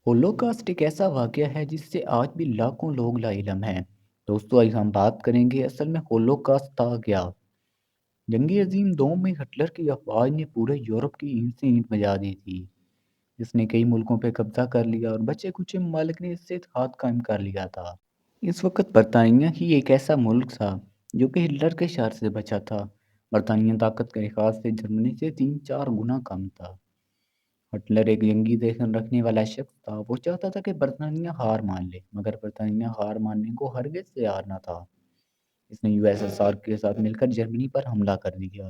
Holocaust एक ऐसा वाक़या है जिससे आज भी लाखों लोग लाइलम हैं। दोस्तों आज हम बात करेंगे असल में होलोकॉस्ट था क्या? जंग अज़ीम 2 में हिटलर की अफ़वाह ने पूरे यूरोप की ईंट से ईंट बजा दी थी। इसने कई मुल्कों पे कब्ज़ा कर लिया और बचे-कुचे ममालिक ने इससे इत्तेहाद कायम कर लिया था। इस वक़्त बरतानिया ही एक ऐसा मुल्क था जो कि हिटलर के शर से बचा था। बरतानिया ताकत के लिहाज से जर्मनी से 3-4 गुना कम था। हिटलर एक जंगी ज़हन रखने वाला शख्स था। वो चाहता था कि बरतानिया हार मान ले, मगर बरतानिया हार मानने को हरगिज़ तैयार न था। इसने यूएसएसआर के साथ मिलकर जर्मनी पर हमला कर दिया।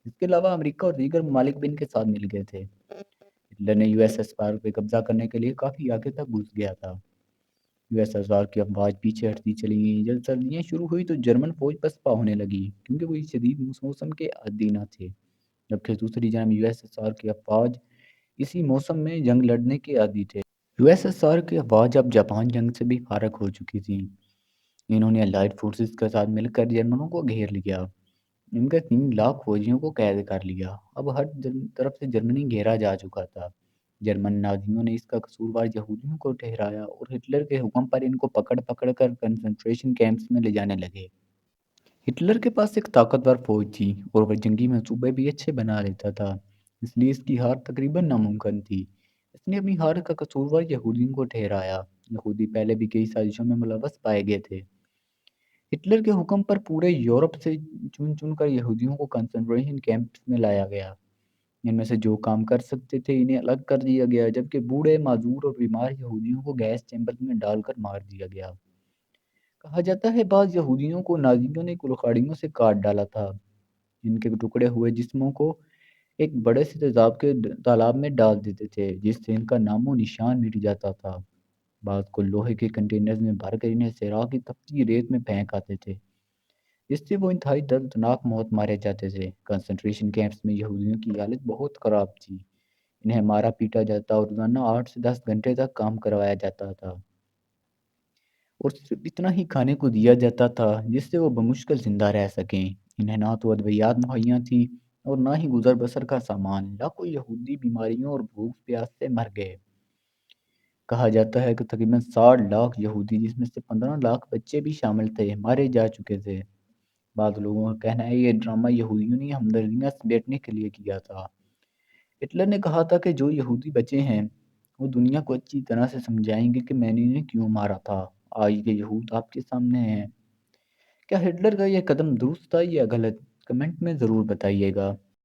इसके अलावा अमेरिका और दीगर ममालिक भी इनके साथ मिल गए थे। हिटलर ने यूएसएसआर पे कब्जा करने के लिए काफ़ी आगे तक घुस गया था। यूएसएसआर की अफवाज पीछे हटती चली गई। जब सर्दियाँ शुरू हुई तो जर्मन फौज पसपा होने लगी, क्योंकि वो इस शदीद मौसम के आदी न थे। जबकि दूसरी जानब यूएसएसआर की अफवाज इसी मौसम में जंग लड़ने के आदी थे। यूएसएसआर की अफवाज अब जापान जंग से भी फारग हो चुकी थी। इन्होंने अलाइड फोर्सेस के साथ मिलकर जर्मनों को घेर लिया। इनके 3 लाख फौजियों को कैद कर लिया। अब हर तरफ से जर्मनी घेरा जा चुका था। जर्मन नाजियों ने इसका कसूरवार यहूदियों को ठहराया और हिटलर के हुक्म पर इनको पकड़ पकड़ कर कंसंट्रेशन कैंप्स में ले जाने लगे। हिटलर के पास एक ताकतवर फौज थी और वह जंगी मंसूबे भी अच्छे बना लेता था, इसलिए इसकी हार तकरीबन नामुमकिन थी। इसने अपनी हार का कसूरवार यहूदियों को ठहराया। यहूदी पहले भी कई साजिशों में मुलव्वस पाए गए थे। हिटलर के हुक्म पर पूरे यूरोप से चुन चुन कर यहूदियों को कंसंट्रेशन कैंप्स में लाया गया। इनमें से जो काम कर सकते थे इन्हें अलग कर दिया गया, जबकि बूढ़े, माजूर और बीमार यहूदियों को गैस चैम्बर में डालकर मार दिया गया। कहा जाता है बाज़ यहूदियों को नाज़ियों ने कुल्हाड़ियों से काट डाला था। इनके टुकड़े हुए जिस्मों को एक बड़े से तेज़ाब के तालाब में डाल देते थे, जिससे इनका नामो निशान मिट जाता था। बाज़ को लोहे के कंटेनर्स में भरकर इन्हें सिरा की तपती रेत में फेंक आते थे, जिससे वो इंतहाई दर्दनाक मौत मारे जाते थे। कंसंट्रेशन कैंप्स में यहूदियों की हालत बहुत ख़राब थी। इन्हें मारा पीटा जाता और रोज़ाना 8 से 10 घंटे तक काम करवाया जाता था, और सिर्फ इतना ही खाने को दिया जाता था जिससे वो बमुश्किल ज़िंदा रह सकें। इन्हें ना तो अद्वियात मुहैया थी और ना ही गुज़र बसर का सामान। लाखों यहूदी बीमारियों और भूख प्यास से मर गए। कहा जाता है कि तकरीबन 60 लाख यहूदी, जिसमें से 15 लाख बच्चे भी शामिल थे, मारे जा चुके थे। बाद लोगों का कहना है ये ड्रामा यहूदियों ने हमदर्दियाँ समेटने के लिए किया था। हिटलर ने कहा था कि जो यहूदी बचे हैं वो दुनिया को अच्छी तरह से समझाएंगे कि मैंने इन्हें क्यों मारा था। आज ये यहूद आपके सामने हैं। क्या हिटलर का यह कदम दुरुस्त था या गलत? कमेंट में ज़रूर बताइएगा।